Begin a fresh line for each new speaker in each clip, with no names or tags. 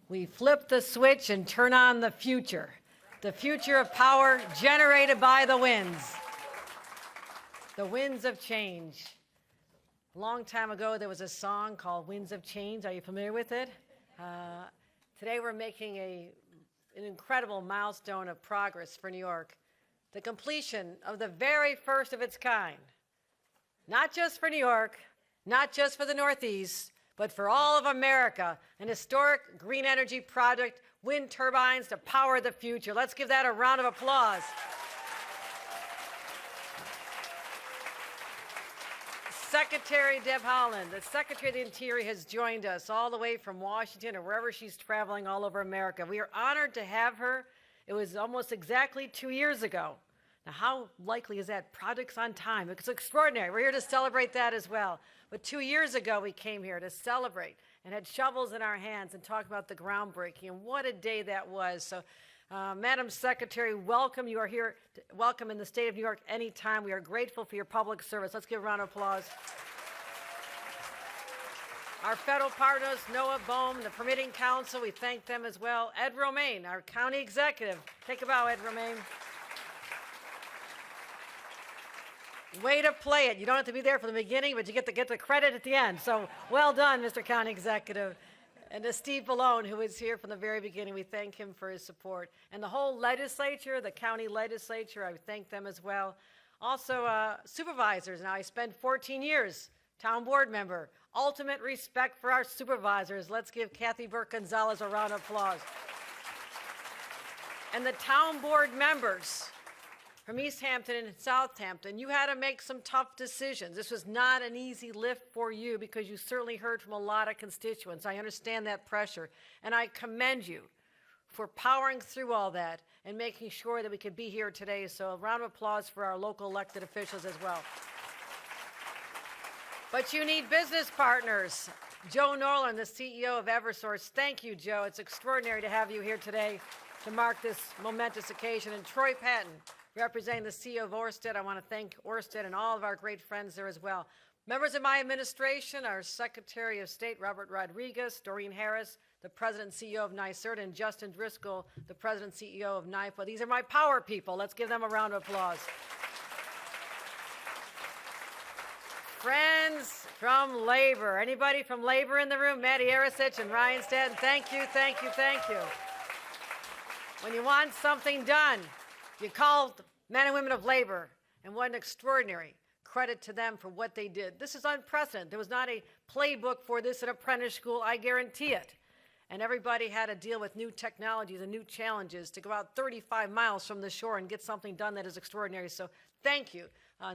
We flip the switch and turn on the future of power generated by the winds of change. A long time ago, there was a song called Winds of Change. Are you familiar with it? Today, we're making an incredible milestone of progress for New York, the completion of the very first of its kind, not just for New York, not just for the Northeast, but for all of America, an historic green energy project, wind turbines to power the future. Let's give that a round of applause. Secretary Deb Haaland, the Secretary of the Interior, has joined us all the way from Washington or wherever she's traveling all over America. We are honored to have her. It was almost exactly 2 years ago. Now, how likely is that? Project's on time. It's extraordinary. We're here to celebrate that as well. But 2 years ago, we came here to celebrate and had shovels in our hands and talk about the groundbreaking. And what a day that was. So, Madam Secretary, welcome. You are here. Welcome in the state of New York anytime. We are grateful for your public service. Let's give a round of applause. Our federal partners, Noah Bohm, the Permitting Council, we thank them as well. Ed Romaine, our county executive. Take a bow, Ed Romaine. Way to play it. You don't have to be there from the beginning, but you get the credit at the end. So well done, Mr. County Executive. And to Steve Ballone, who was here from the very beginning, we thank him for his support. And the whole legislature, the county legislature, I thank them as well. Also, supervisors. Now, I spent 14 years, town board member. Ultimate respect for our supervisors. Let's give Kathy Burke-Gonzalez a round of applause. And the town board members from East Hampton and Southampton, you had to make some tough decisions. This was not an easy lift for you because you certainly heard from a lot of constituents. I understand that pressure, and I commend you for powering through all that and making sure that we could be here today. So a round of applause for our local elected officials as well. But you need business partners. Joe Norland, the CEO of Eversource. Thank you, Joe. It's extraordinary to have you here today to mark this momentous occasion. And Troy Patton, representing the CEO of Orsted. I want to thank Orsted and all of our great friends there as well. Members of my administration, our Secretary of State, Robert Rodriguez, Doreen Harris, the President and CEO of NYSERDA, and Justin Driscoll, the President and CEO of NYPA. These are my power people. Let's give them a round of applause. Friends from labor. Anybody from labor in the room? Maddie Arasich and Ryan Stanton. Thank you, thank you, thank you. When you want something done, you call the men and women of labor, and what an extraordinary credit to them for what they did. This is unprecedented. There was not a playbook for this at apprentice school, I guarantee it. And everybody had to deal with new technologies and new challenges to go out 35 miles from the shore and get something done that is extraordinary. So thank you,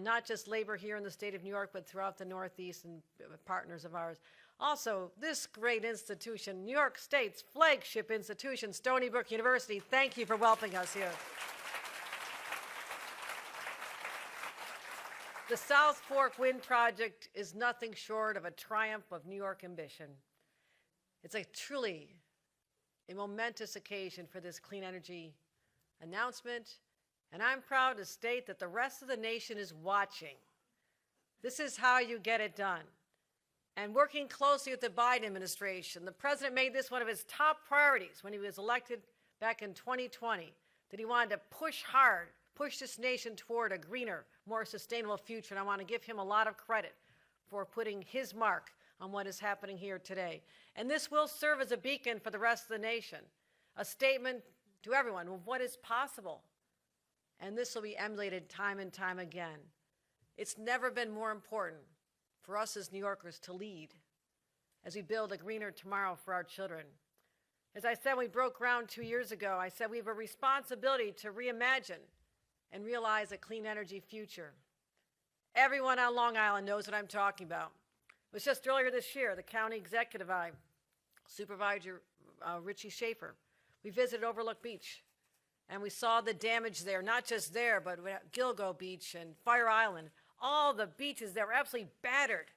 not just labor here in the state of New York, but throughout the Northeast and partners of ours. Also, this great institution, New York State's flagship institution, Stony Brook University, thank you for welcoming us here. The South Fork Wind Project is nothing short of a triumph of New York ambition. It's truly a momentous occasion for this clean energy announcement, and I'm proud to state that the rest of the nation is watching. This is how you get it done. And working closely with the Biden administration, the president made this one of his top priorities when he was elected back in 2020, that he wanted to push hard, push this nation toward a greener, more sustainable future. And I want to give him a lot of credit for putting his mark on what is happening here today. And this will serve as a beacon for the rest of the nation, a statement to everyone of what is possible. And this will be emulated time and time again. It's never been more important for us as New Yorkers to lead as we build a greener tomorrow for our children. As I said, when we broke ground 2 years ago, I said we have a responsibility to reimagine and realize a clean energy future. Everyone on Long Island knows what I'm talking about. It was just earlier this year, the county executive, Supervisor Richie Schaefer, we visited Overlook Beach, and we saw the damage there, not just there, but Gilgo Beach and Fire Island. All the beaches that were absolutely battered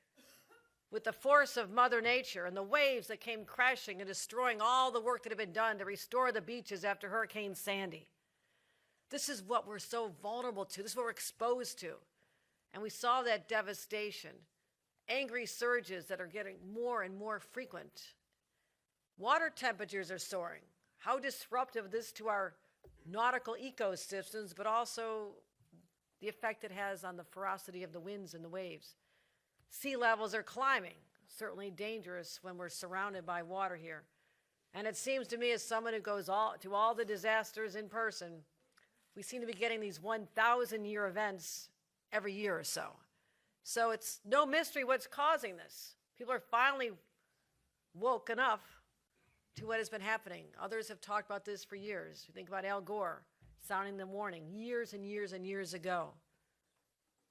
with the force of Mother Nature and the waves that came crashing and destroying all the work that had been done to restore the beaches after Hurricane Sandy. This is what we're so vulnerable to. This is what we're exposed to. And we saw that devastation, angry surges that are getting more and more frequent. Water temperatures are soaring. How disruptive this to our nautical ecosystems, but also the effect it has on the ferocity of the winds and the waves. Sea levels are climbing, certainly dangerous when we're surrounded by water here. And it seems to me, as someone who goes to all the disasters in person, we seem to be getting these 1,000-year events every year or so. So it's no mystery what's causing this. People are finally woken up to what has been happening. Others have talked about this for years. You think about Al Gore sounding the warning years and years and years ago.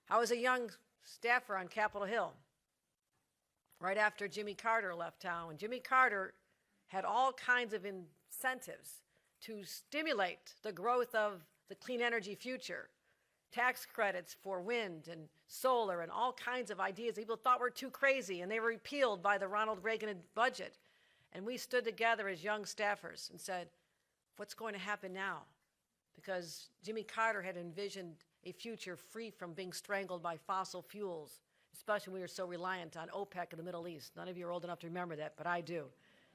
I was a young staffer on Capitol Hill right after Jimmy Carter left town. And Jimmy Carter had all kinds of incentives to stimulate the growth of the clean energy future. Tax credits for wind and solar and all kinds of ideas people thought were too crazy, and they were repealed by the Ronald Reagan budget. And we stood together as young staffers and said, what's going to happen now? Because Jimmy Carter had envisioned a future free from being strangled by fossil fuels, especially when we were so reliant on OPEC in the Middle East. None of you are old enough to remember that, but I do.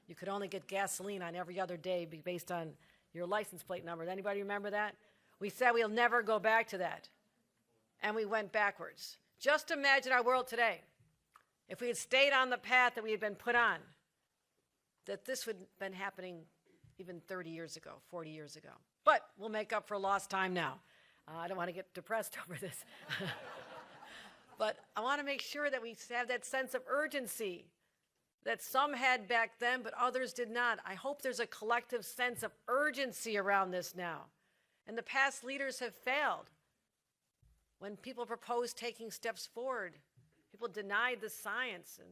You could only get gasoline on every other day based on your license plate number. Does anybody remember that? We said we'll never go back to that. And we went backwards. Just imagine our world today. If we had stayed on the path that we had been put on, that this would have been happening even 30 years ago, 40 years ago. But we'll make up for lost time now. I don't want to get depressed over this. But I want to make sure that we have that sense of urgency that some had back then, but others did not. I hope there's a collective sense of urgency around this now. And the past leaders have failed. When people proposed taking steps forward, people denied the science, and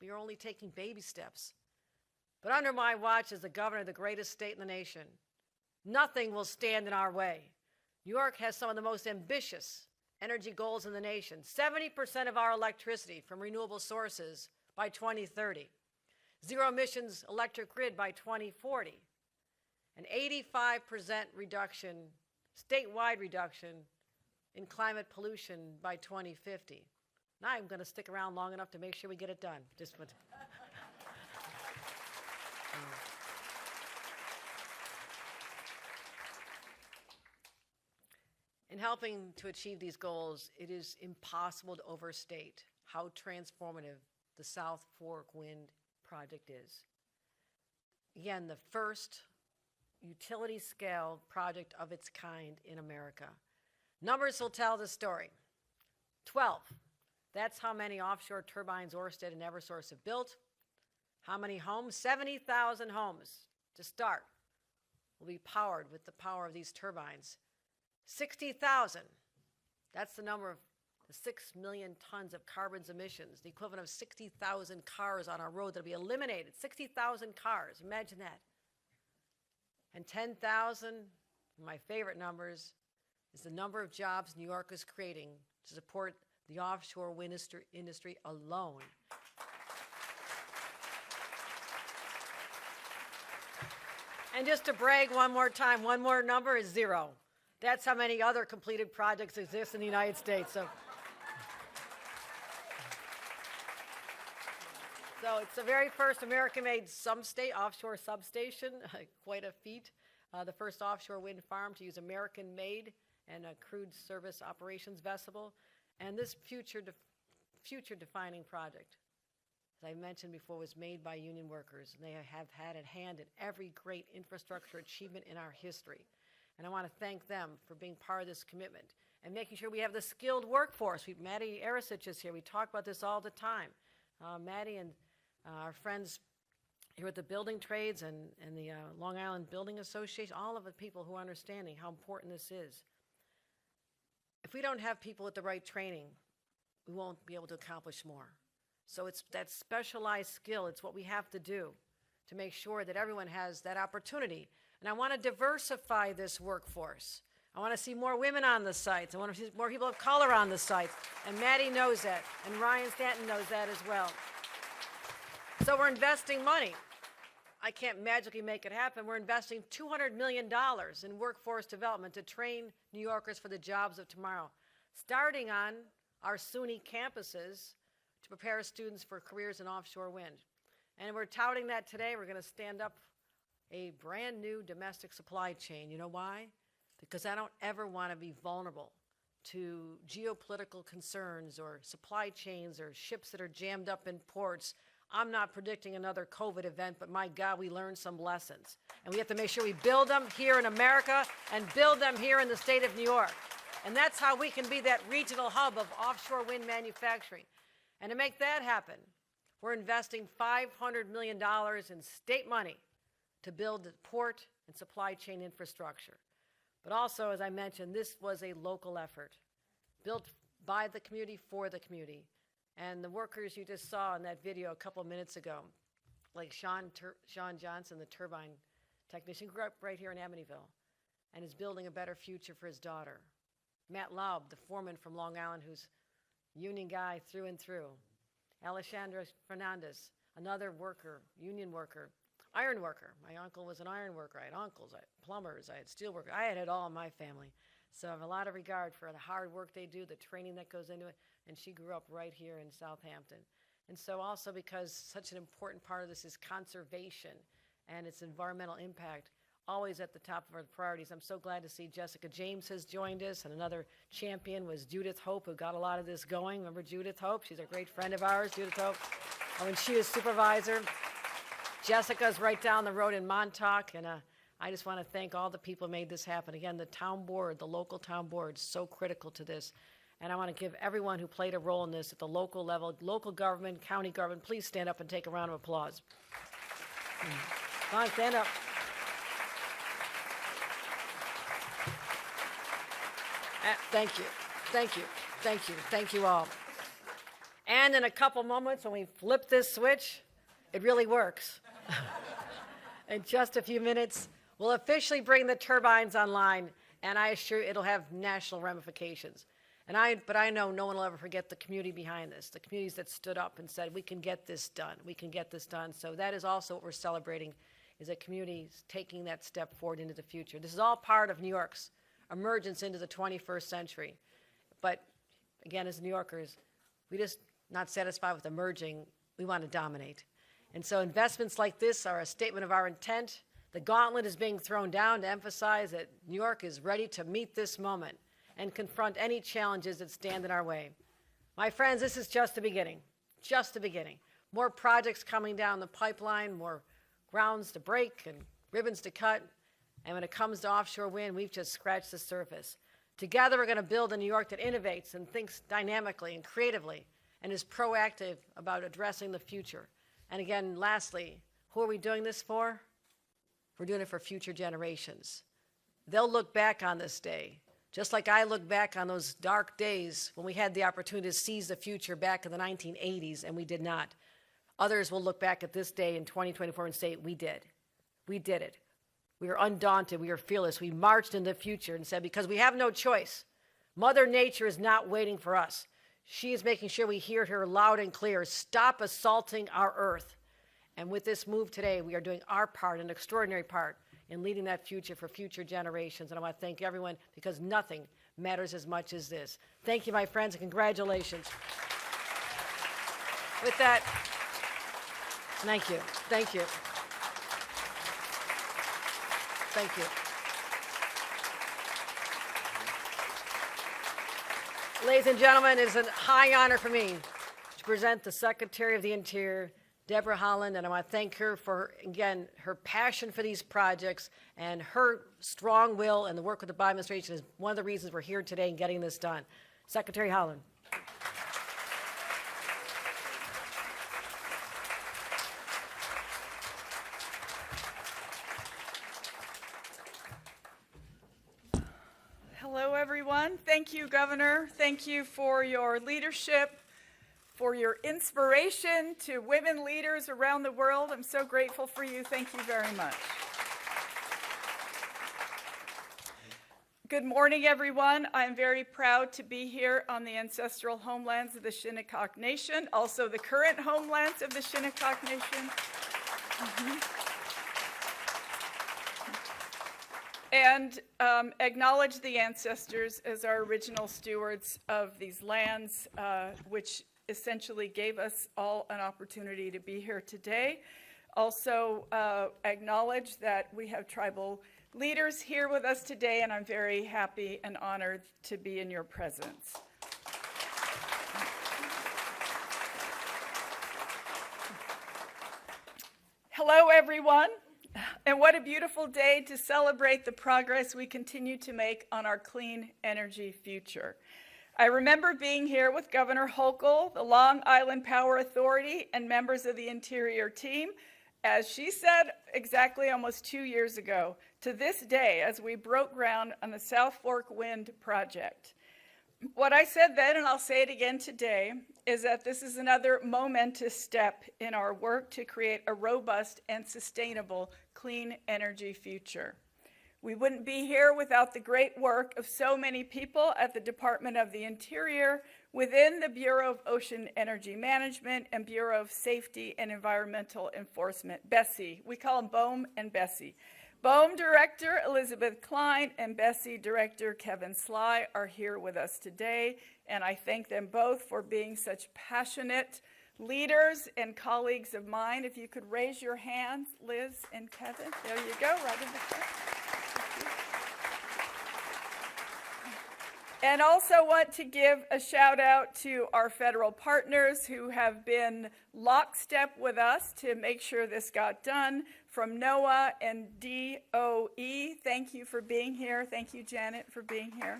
we are only taking baby steps. But under my watch as the governor of the greatest state in the nation, nothing will stand in our way. New York has some of the most ambitious energy goals in the nation. 70% of our electricity from renewable sources by 2030. Zero emissions electric grid by 2040. An 85% reduction, statewide reduction in climate pollution by 2050. Now I'm going to stick around long enough to make sure we get it done. In helping to achieve these goals, it is impossible to overstate how transformative the South Fork Wind project is. Again, the first utility-scale project of its kind in America. Numbers will tell the story. 12. That's how many offshore turbines Ørsted and Eversource have built. How many homes? 70,000 homes to start will be powered with the power of these turbines. 60,000, that's the number of the 6 million tons of carbon emissions, the equivalent of 60,000 cars on our road that will be eliminated. 60,000 cars, imagine that. And 10,000, my favorite numbers, is the number of jobs New York is creating to support the offshore wind industry alone. And just to brag one more time, one more number is 0. That's how many other completed projects exist in the United States. So it's the very first American-made offshore substation, quite a feat. The first offshore wind farm to use American-made and a crude service operations vessel. And this future-defining project, as I mentioned before, was made by union workers. And they have had a hand in every great infrastructure achievement in our history. And I want to thank them for being part of this commitment and making sure we have the skilled workforce. Maddie Arasich is here. We talk about this all the time. Maddie and our friends here at the building trades and the Long Island Building Association, all of the people who are understanding how important this is. If we don't have people with the right training, we won't be able to accomplish more. So it's that specialized skill. It's what we have to do to make sure that everyone has that opportunity. And I want to diversify this workforce. I want to see more women on the sites. I want to see more people of color on the sites. And Maddie knows that. And Ryan Stanton knows that as well. So we're investing money. I can't magically make it happen. We're investing $200 million in workforce development to train New Yorkers for the jobs of tomorrow, starting on our SUNY campuses to prepare students for careers in offshore wind. And we're touting that today. We're going to stand up a brand new domestic supply chain. You know why? Because I don't ever want to be vulnerable to geopolitical concerns or supply chains or ships that are jammed up in ports. I'm not predicting another COVID event, but my God, we learned some lessons. And we have to make sure we build them here in America and build them here in the state of New York. And that's how we can be that regional hub of offshore wind manufacturing. And to make that happen, we're investing $500 million in state money to build port and supply chain infrastructure. But also, as I mentioned, this was a local effort, built by the community for the community. And the workers you just saw in that video a couple of minutes ago, like Sean Johnson, the turbine technician, grew up right here in Amityville and is building a better future for his daughter. Matt Laub, the foreman from Long Island, who's a union guy through and through. Alexandra Fernandez, another worker, union worker, iron worker. My uncle was an iron worker. I had uncles, I had plumbers, I had steel workers. I had it all in my family. So I have a lot of regard for the hard work they do, the training that goes into it. And she grew up right here in Southampton. And so also because such an important part of this is conservation and its environmental impact, always at the top of our priorities. I'm so glad to see Jessica James has joined us, and another champion was Judith Hope, who got a lot of this going. Remember Judith Hope? She's a great friend of ours, Judith Hope. When she was supervisor. Jessica's right down the road in Montauk, and I just want to thank all the people who made this happen. Again, the town board, the local town board, is so critical to this. And I want to give everyone who played a role in this at the local level, local government, county government, please stand up and take a round of applause. Come on, stand up. Thank you, thank you, thank you, thank you all. And in a couple moments, when we flip this switch, it really works. In just a few minutes, we'll officially bring the turbines online, and I assure you it'll have national ramifications. But I know no one will ever forget the community behind this, the communities that stood up and said, we can get this done, we can get this done. So that is also what we're celebrating, is that communities taking that step forward into the future. This is all part of New York's emergence into the 21st century. But again, as New Yorkers, we just not satisfied with emerging, we want to dominate. And so investments like this are a statement of our intent. The gauntlet is being thrown down to emphasize that New York is ready to meet this moment and confront any challenges that stand in our way. My friends, this is just the beginning, just the beginning. More projects coming down the pipeline, more grounds to break and ribbons to cut. And when it comes to offshore wind, we've just scratched the surface. Together, we're going to build a New York that innovates and thinks dynamically and creatively and is proactive about addressing the future. And again, lastly, who are we doing this for? We're doing it for future generations. They'll look back on this day, just like I look back on those dark days when we had the opportunity to seize the future back in the 1980s, and we did not. Others will look back at this day in 2024 and say, we did. We did it. We were undaunted. We were fearless. We marched into the future and said, because we have no choice. Mother Nature is not waiting for us. She is making sure we hear her loud and clear. Stop assaulting our earth. And with this move today, we are doing our part, an extraordinary part, in leading that future for future generations. And I want to thank everyone, because nothing matters as much as this. Thank you, my friends, and congratulations. With that, thank you. Thank you. Thank you. Ladies and gentlemen, it is a high honor for me to present the Secretary of the Interior, Deb Haaland, and I want to thank her for, again, her passion for these projects and her strong will, and the work with the Biden administration is one of the reasons we're here today and getting this done. Secretary Haaland.
Hello, everyone. Thank you, Governor. Thank you for your leadership, for your inspiration to women leaders around the world. I'm so grateful for you. Thank you very much. Good morning, everyone. I'm very proud to be here on the ancestral homelands of the Shinnecock Nation, also the current homelands of the Shinnecock Nation. And acknowledge the ancestors as our original stewards of these lands, which essentially gave us all an opportunity to be here today. Also acknowledge that we have tribal leaders here with us today, and I'm very happy and honored to be in your presence. Hello, everyone, and what a beautiful day to celebrate the progress we continue to make on our clean energy future. I remember being here with Governor Hochul, the Long Island Power Authority, and members of the Interior team, as she said, exactly almost 2 years ago, to this day, as we broke ground on the South Fork Wind project. What I said then, and I'll say it again today, is that this is another momentous step in our work to create a robust and sustainable clean energy future. We wouldn't be here without the great work of so many people at the Department of the Interior, within the Bureau of Ocean Energy Management and Bureau of Safety and Environmental Enforcement, BESSE. We call them BOEM and BESSE. BOEM Director Elizabeth Klein and BESSE Director Kevin Sly are here with us today, and I thank them both for being such passionate leaders and colleagues of mine. If you could raise your hands, Liz and Kevin. There you go, right in the front. And also want to give a shout out to our federal partners who have been lockstep with us to make sure this got done. From NOAA and DOE, thank you for being here. Thank you, Janet, for being here.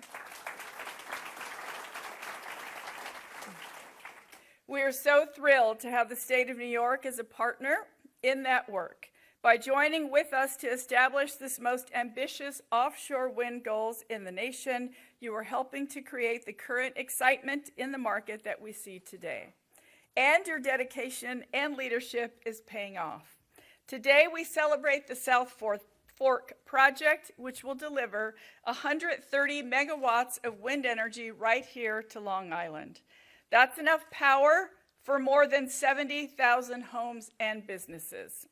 We are so thrilled to have the state of New York as a partner in that work. By joining with us to establish this most ambitious offshore wind goals in the nation, you are helping to create the current excitement in the market that we see today. And your dedication and leadership is paying off. Today, we celebrate the South Fork project, which will deliver 130 megawatts of wind energy right here to Long Island. That's enough power for more than 70,000 homes and businesses.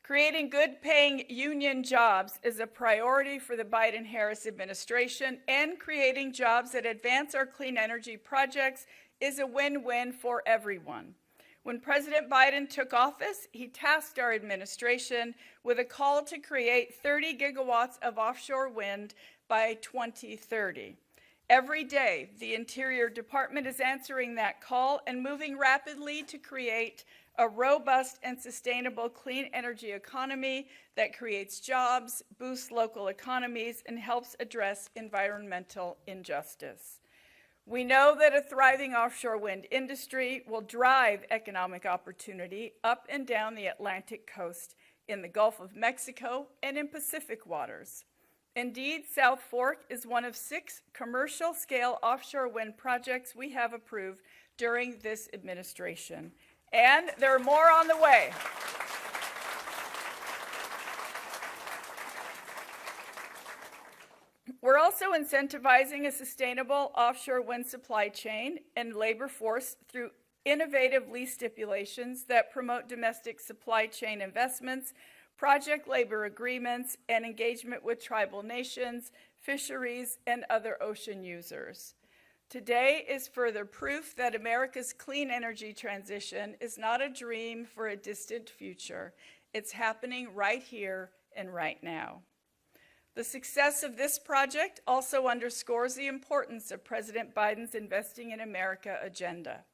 Creating good-paying union jobs is a priority for the Biden-Harris administration, and creating jobs that advance our clean energy projects is a win-win for everyone. When President Biden took office, he tasked our administration with a call to create 30 gigawatts of offshore wind by 2030. Every day, the Interior Department is answering that call and moving rapidly to create a robust and sustainable clean energy economy that creates jobs, boosts local economies, and helps address environmental injustice. We know that a thriving offshore wind industry will drive economic opportunity up and down the Atlantic coast, in the Gulf of Mexico, and in Pacific waters. Indeed, South Fork is one of 6 commercial-scale offshore wind projects we have approved during this administration. And there are more on the way. We're also incentivizing a sustainable offshore wind supply chain and labor force through innovative lease stipulations that promote domestic supply chain investments, project labor agreements, and engagement with tribal nations, fisheries, and other ocean users. Today is further proof that America's clean energy transition is not a dream for a distant future. It's happening right here and right now. The success of this project also underscores the importance of President Biden's Investing in America agenda.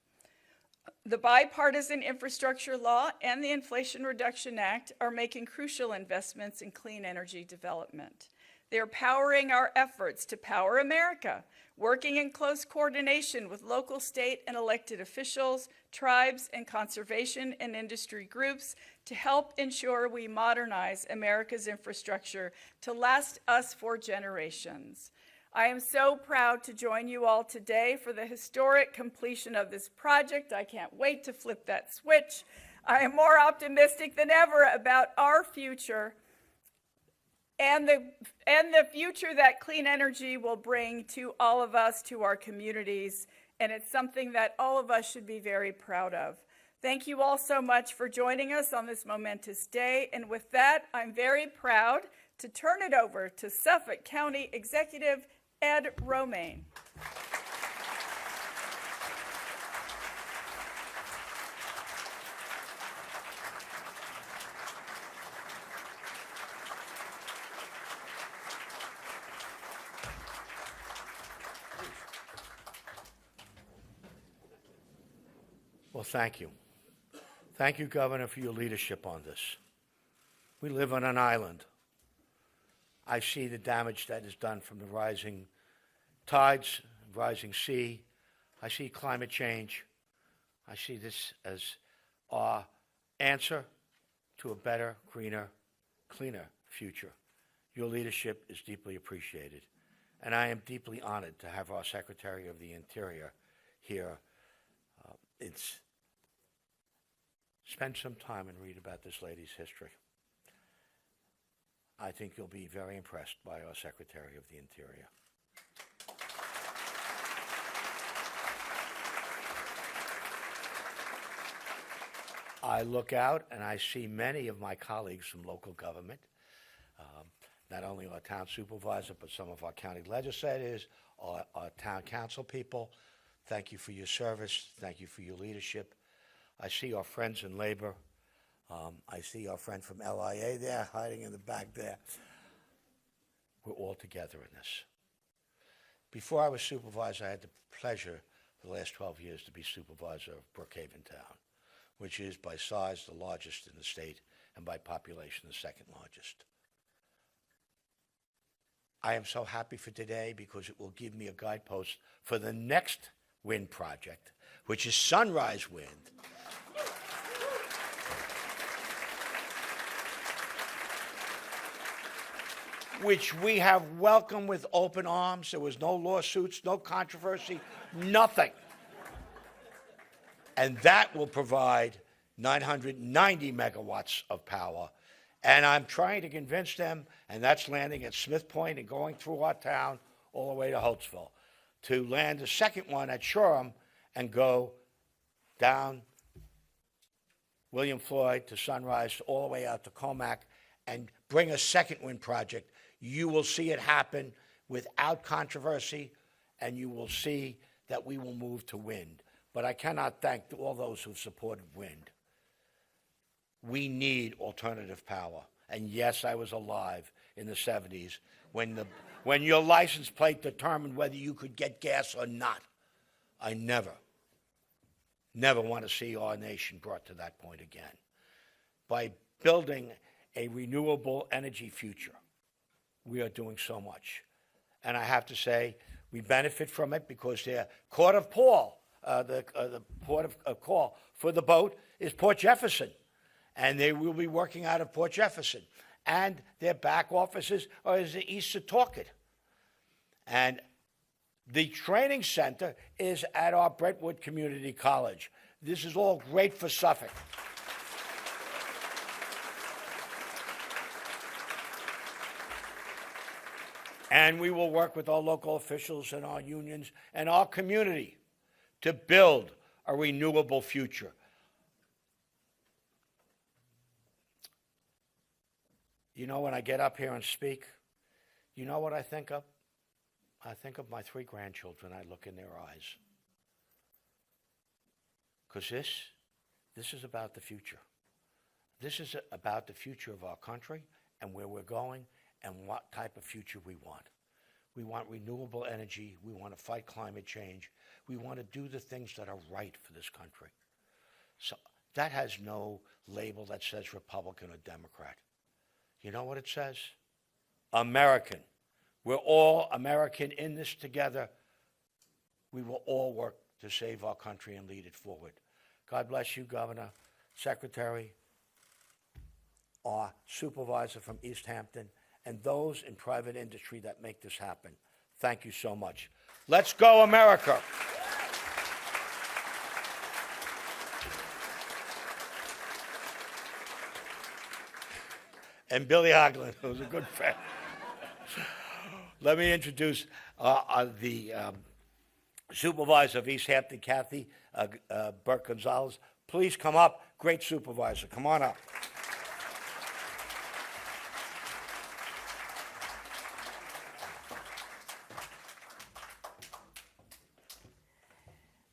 The bipartisan infrastructure law and the Inflation Reduction Act are making crucial investments in clean energy development. They are powering our efforts to power America, working in close coordination with local, state, and elected officials, tribes, and conservation and industry groups to help ensure we modernize America's infrastructure to last us for generations. I am so proud to join you all today for the historic completion of this project. I can't wait to flip that switch. I am more optimistic than ever about our future and the future that clean energy will bring to all of us, to our communities, and it's something that all of us should be very proud of. Thank you all so much for joining us on this momentous day, and with that, I'm very proud to turn it over to Suffolk County Executive Ed Romaine.
Well, thank you. Thank you, Governor, for your leadership on this. We live on an island. I see the damage that is done from the rising tides, rising sea. I see climate change. I see this as our answer to a better, greener, cleaner future. Your leadership is deeply appreciated, and I am deeply honored to have our Secretary of the Interior here. Spend some time and read about this lady's history. I think you'll be very impressed by our Secretary of the Interior. I look out and I see many of my colleagues from local government, not only our town supervisor, but some of our county legislators, our town council people. Thank you for your service. Thank you for your leadership. I see our friends in labor. I see our friend from LIA there, hiding in the back there. We're all together in this. Before I was supervisor, I had the pleasure for the last 12 years to be supervisor of Brookhaven Town, which is by size the largest in the state and by population the second largest. I am so happy for today because it will give me a guidepost for the next wind project, which is Sunrise Wind. Which we have welcomed with open arms. There was no lawsuits, no controversy, nothing. And that will provide 990 megawatts of power. And I'm trying to convince them, and that's landing at Smith Point and going through our town all the way to Holtzville, to land the second one at Shoreham and go down William Floyd to Sunrise, all the way out to Comac, and bring a second wind project. You will see it happen without controversy, and you will see that we will move to wind. But I cannot thank all those who've supported wind. We need alternative power. And yes, I was alive in the 70s when your license plate determined whether you could get gas or not. I never want to see our nation brought to that point again. By building a renewable energy future, we are doing so much. And I have to say, we benefit from it because the Port of Call for the boat is Port Jefferson. And they will be working out of Port Jefferson. And their back offices are in the East Setauket. And the training center is at our Brentwood Community College. This is all great for Suffolk. And we will work with our local officials and our unions and our community to build a renewable future. You know, when I get up here and speak, you know what I think of? I think of my 3 grandchildren. I look in their eyes. Because this is about the future. This is about the future of our country and where we're going and what type of future we want. We want renewable energy. We want to fight climate change. We want to do the things that are right for this country. So that has no label that says Republican or Democrat. You know what it says? American. We're all American in this together. We will all work to save our country and lead it forward. God bless you, Governor, Secretary, our supervisor from East Hampton, and those in private industry that make this happen. Thank you so much. Let's go, America. And Billy Haaland, who's a good friend. Let me introduce the supervisor of East Hampton, Kathy Burke-Gonzalez. Please come up. Great supervisor. Come on up.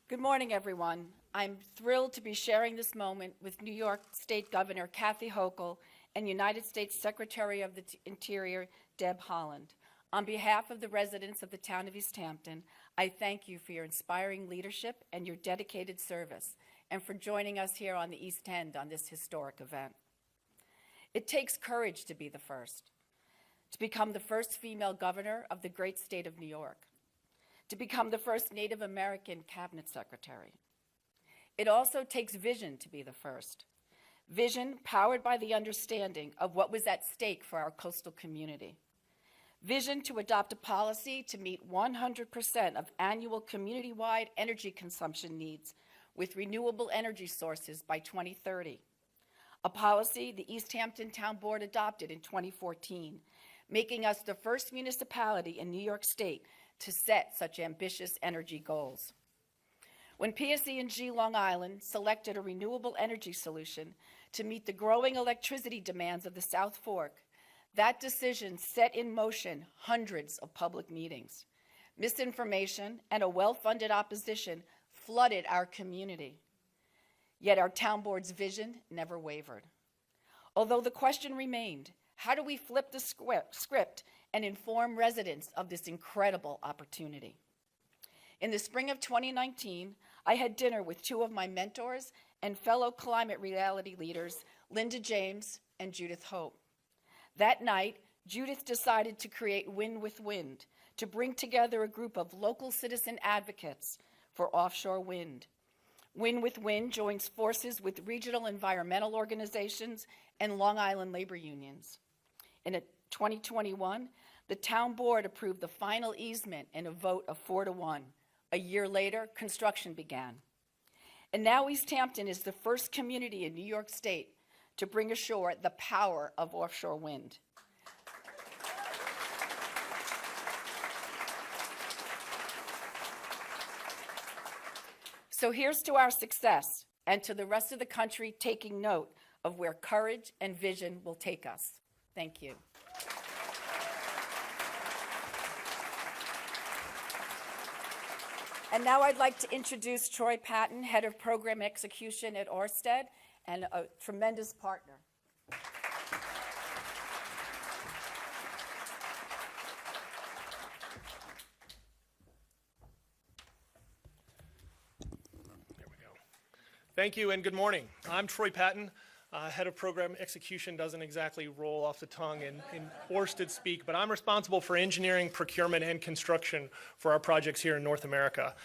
Good morning, everyone. I'm thrilled to be sharing this moment with New York State Governor Kathy Hochul and United States Secretary of the Interior Deb Haaland. On behalf of the residents of the town of East Hampton, I thank you for your inspiring leadership and your dedicated service. and for joining us here on the East End on this historic event. It takes courage to be the first, to become the first female governor of the great state of New York, to become the first Native American cabinet secretary. It also takes vision to be the first. Vision powered by the understanding of what was at stake for our coastal community. Vision to adopt a policy to meet 100% of annual community-wide energy consumption needs with renewable energy sources by 2030. A policy the East Hampton Town Board adopted in 2014, making us the first municipality in New York State to set such ambitious energy goals. When PSE&G Long Island selected a renewable energy solution to meet the growing electricity demands of the South Fork, that decision set in motion hundreds of public meetings. Misinformation and a well-funded opposition flooded our community. Yet our town board's vision never wavered. Although the question remained, how do we flip the script and inform residents of this incredible opportunity? In the spring of 2019, I had dinner with two of my mentors and fellow climate reality leaders, Linda James and Judith Hope. That night, Judith decided to create Wind with Wind, to bring together a group of local citizen advocates for offshore wind. Wind with Wind joins forces with regional environmental organizations and Long Island labor unions. In 2021, the town board approved the final easement in a vote of 4-1. A year later, construction began. And now East Hampton is the first community in New York State to bring ashore the power of offshore wind. So here's to our success, and to the rest of the country taking note of where courage and vision will take us. Thank you. And now I'd like to introduce Troy Patton, Head of Program Execution at Ørsted, and a tremendous partner.
There we go. Thank you and good morning. I'm Troy Patton. Head of Program Execution doesn't exactly roll off the tongue in Ørsted speak, but I'm responsible for engineering, procurement, and construction for our projects here in North America.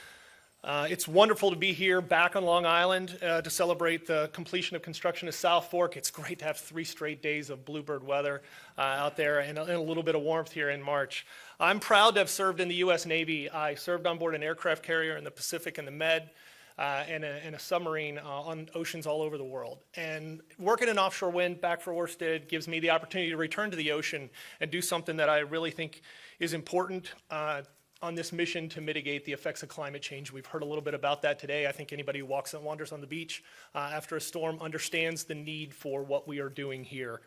It's wonderful to be here back on Long Island to celebrate the completion of construction of South Fork. It's great to have 3 straight days of bluebird weather out there and a little bit of warmth here in March. I'm proud to have served in the U.S. Navy. I served on board an aircraft carrier in the Pacific and the Med, and a submarine on oceans all over the world. And working in offshore wind back for Ørsted gives me the opportunity to return to the ocean and do something that I really think is important on this mission to mitigate the effects of climate change. We've heard a little bit about that today. I think anybody who walks and wanders on the beach after a storm understands the need for what we are doing here.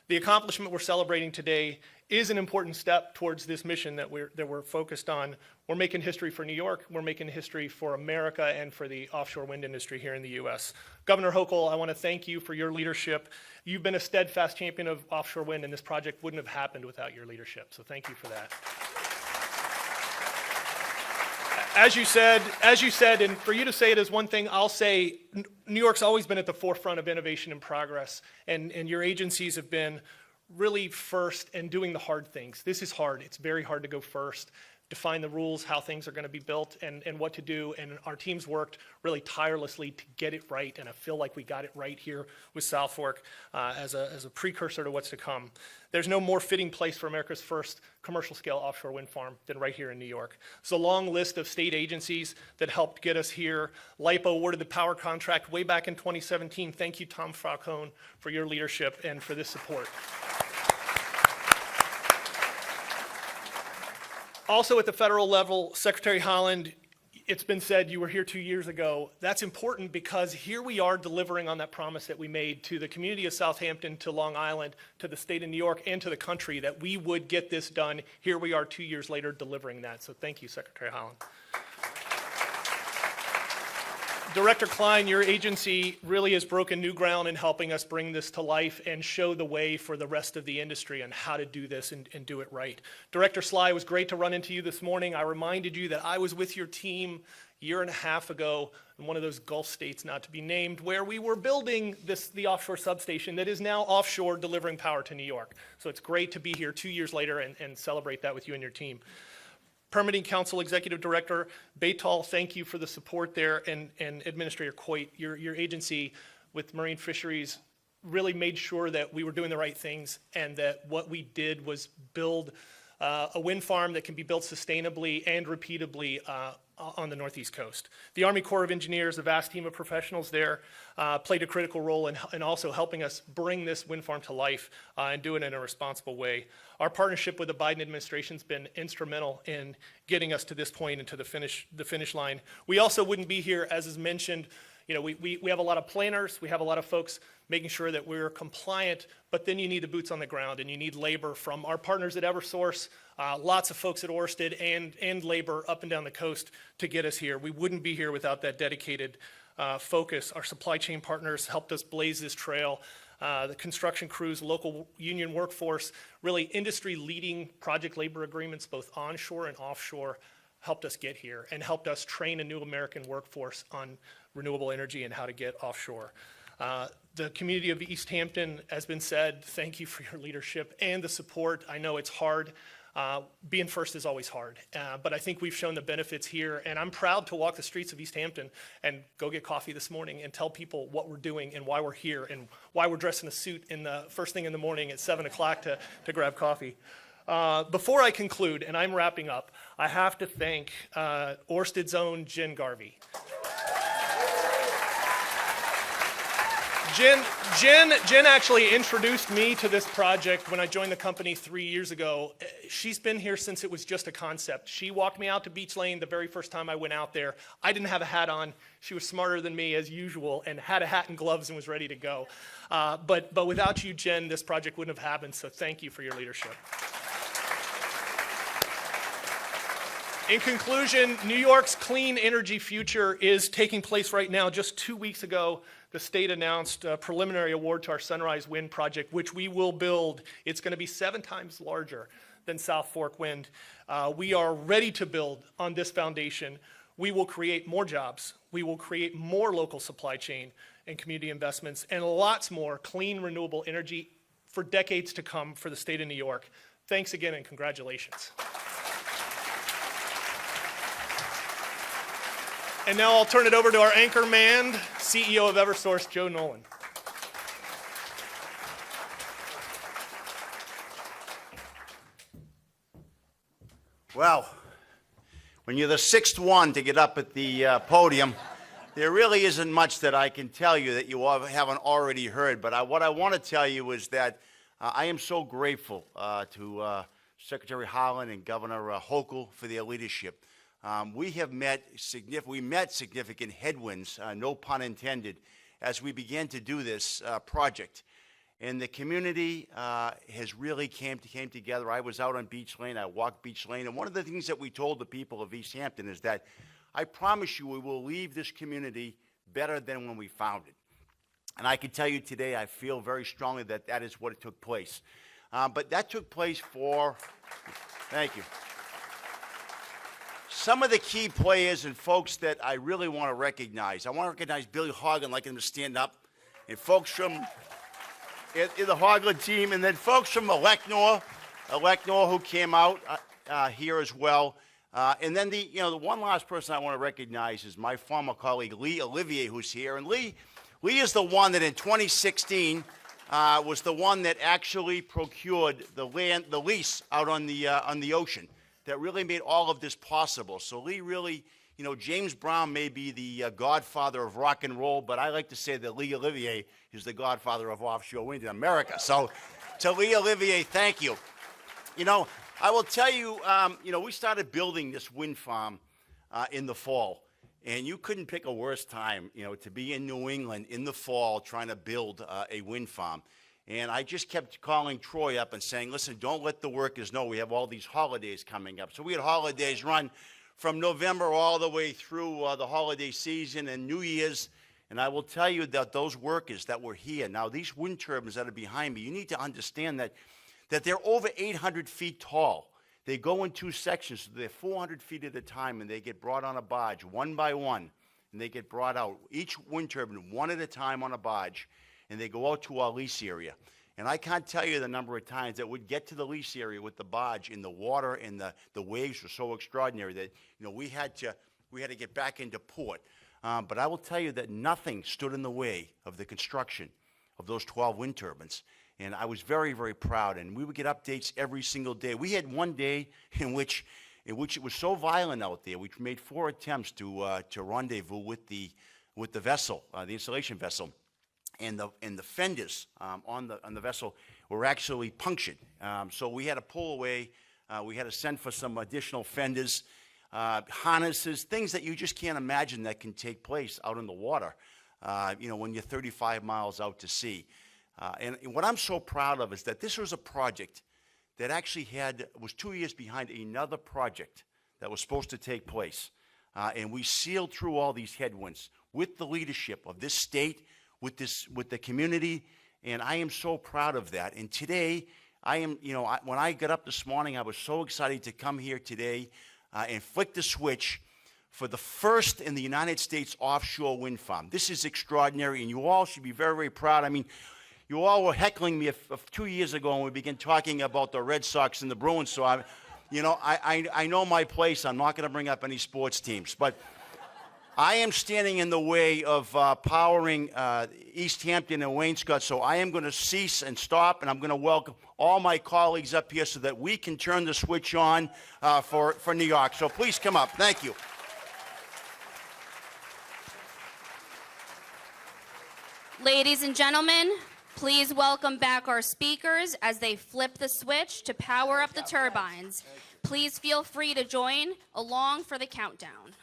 The accomplishment we're celebrating today is an important step towards this mission that we're focused on. We're making history for New York, we're making history for America and for the offshore wind industry here in the U.S. Governor Hochul, I want to thank you for your leadership. You've been a steadfast champion of offshore wind, and this project wouldn't have happened without your leadership, so thank you for that. As you said, and for you to say it is one thing, I'll say New York's always been at the forefront of innovation and progress, and your agencies have been really first and doing the hard things. This is hard. It's very hard to go first, define the rules, how things are going to be built, and what to do, and our teams worked really tirelessly to get it right, and I feel like we got it right here with South Fork as a precursor to what's to come. There's no more fitting place for America's first commercial-scale offshore wind farm than right here in New York. It's a long list of state agencies that helped get us here. LIPA awarded the power contract way back in 2017. Thank you, Tom Falcone, for your leadership and for this support. Also at the federal level, Secretary Haaland, it's been said you were here 2 years ago. That's important because here we are delivering on that promise that we made to the community of Southampton, to Long Island, to the state of New York, and to the country that we would get this done. Here we are 2 years later delivering that. So thank you, Secretary Haaland. Director Klein, your agency really has broken new ground in helping us bring this to life and show the way for the rest of the industry on how to do this and do it right. Director Sly, it was great to run into you this morning. I reminded you that I was with your team year and a half ago in one of those Gulf states not to be named, where we were building the offshore substation that is now offshore delivering power to New York. So it's great to be here 2 years later and celebrate that with you and your team. Permitting Council Executive Director Baytal, thank you for the support there, and Administrator Coit, your agency with Marine Fisheries really made sure that we were doing the right things and that what we did was build a wind farm that can be built sustainably and repeatably on the Northeast coast. The Army Corps of Engineers, a vast team of professionals there, played a critical role in also helping us bring this wind farm to life and do it in a responsible way. Our partnership with the Biden administration has been instrumental in getting us to this point and to the finish line. We also wouldn't be here, as is mentioned. You know, we have a lot of planners, we have a lot of folks making sure that we're compliant, but then you need the boots on the ground and you need labor from our partners at Eversource, lots of folks at Ørsted and labor up and down the coast to get us here. We wouldn't be here without that dedicated focus. Our supply chain partners helped us blaze this trail. The construction crews, local union workforce, really industry-leading project labor agreements, both onshore and offshore, helped us get here and helped us train a new American workforce on renewable energy and how to get offshore. The community of East Hampton has been said, thank you for your leadership and the support. I know it's hard. Being first is always hard, but I think we've shown the benefits here, and I'm proud to walk the streets of East Hampton and go get coffee this morning and tell people what we're doing and why we're here and why we're dressed in a suit in the first thing in the morning at 7 o'clock to grab coffee. Before I conclude, and I'm wrapping up, I have to thank Ørsted's own Jen Garvey. Jen actually introduced me to this project when I joined the company 3 years ago. She's been here since it was just a concept. She walked me out to Beach Lane the very first time I went out there. I didn't have a hat on. She was smarter than me as usual and had a hat and gloves and was ready to go. But without you, Jen, this project wouldn't have happened, so thank you for your leadership. In conclusion, New York's clean energy future is taking place right now. Just 2 weeks ago, the state announced a preliminary award to our Sunrise Wind project, which we will build. It's going to be 7 times larger than South Fork Wind. We are ready to build on this foundation. We will create more jobs. We will create more local supply chain and community investments and lots more clean, renewable energy for decades to come for the state of New York. Thanks again and congratulations. And now I'll turn it over to our anchor man, CEO of Eversource, Joe Nolan.
Well, when you're the sixth one to get up at the podium, there really isn't much that I can tell you that you haven't already heard. But what I want to tell you is that I am so grateful to Secretary Haaland and Governor Hochul for their leadership. We met significant headwinds, no pun intended, as we began to do this project. And the community has really came together. I was out on Beach Lane, I walked Beach Lane, and one of the things that we told the people of East Hampton is that I promise you we will leave this community better than when we found it. And I can tell you today I feel very strongly that that is what took place. But that took place thank you. Some of the key players and folks that I really want to recognize. I want to recognize Billy Hogg, like him to stand up, and folks from the Hogland team, and then folks from Elecnor who came out here as well. And then the one last person I want to recognize is my former colleague Lee Olivier, who's here. And Lee is the one that in 2016 was the one that actually procured the lease out on the ocean that really made all of this possible. So Lee really, James Brown may be the godfather of rock and roll, but I like to say that Lee Olivier is the godfather of offshore wind in America. So to Lee Olivier, thank you. I will tell you, we started building this wind farm in the fall, and you couldn't pick a worse time, to be in New England in the fall trying to build a wind farm. And I just kept calling Troy up and saying, listen, don't let the workers know we have all these holidays coming up. So we had holidays run from November all the way through the holiday season and New Year's. And I will tell you that those workers that were here, now these wind turbines that are behind me, you need to understand that they're over 800 feet tall. They go in two sections, so they're 400 feet at a time, and they get brought on a barge, one by one, and they get brought out, each wind turbine, one at a time on a barge, and they go out to our lease area. And I can't tell you the number of times that we'd get to the lease area with the barge, and the water and the waves were so extraordinary that, we had to get back into port. But I will tell you that nothing stood in the way of the construction of those 12 wind turbines. And I was very, very proud, and we would get updates every single day. We had one day in which it was so violent out there, we made 4 attempts to rendezvous with the vessel, the installation vessel, and the fenders on the vessel were actually punctured. So we had to pull away. We had to send for some additional fenders, harnesses, things that you just can't imagine that can take place out in the water, when you're 35 miles out to sea. And what I'm so proud of is that this was a project that actually was 2 years behind another project that was supposed to take place. And we sealed through all these headwinds with the leadership of this state, with the community, and I am so proud of that. And today, when I got up this morning, I was so excited to come here today and flick the switch for the first in the United States offshore wind farm. This is extraordinary, and you all should be very, very proud. I mean, you all were heckling me 2 years ago when we began talking about the Red Sox and the Bruins, so I know my place. I'm not going to bring up any sports teams, but I am standing in the way of powering East Hampton and Wainscott, so I am going to cease and stop, and I'm going to welcome all my colleagues up here so that we can turn the switch on for New York. So please come up. Thank you.
Ladies and gentlemen, please welcome back our speakers as they flip the switch to power up the turbines. Please feel free to join along for the countdown.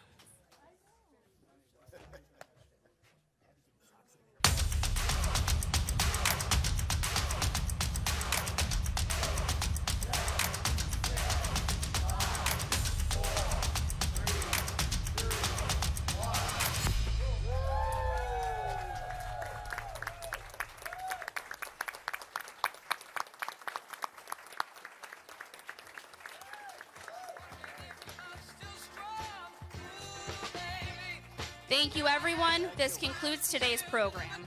Thank you, everyone. This concludes today's program.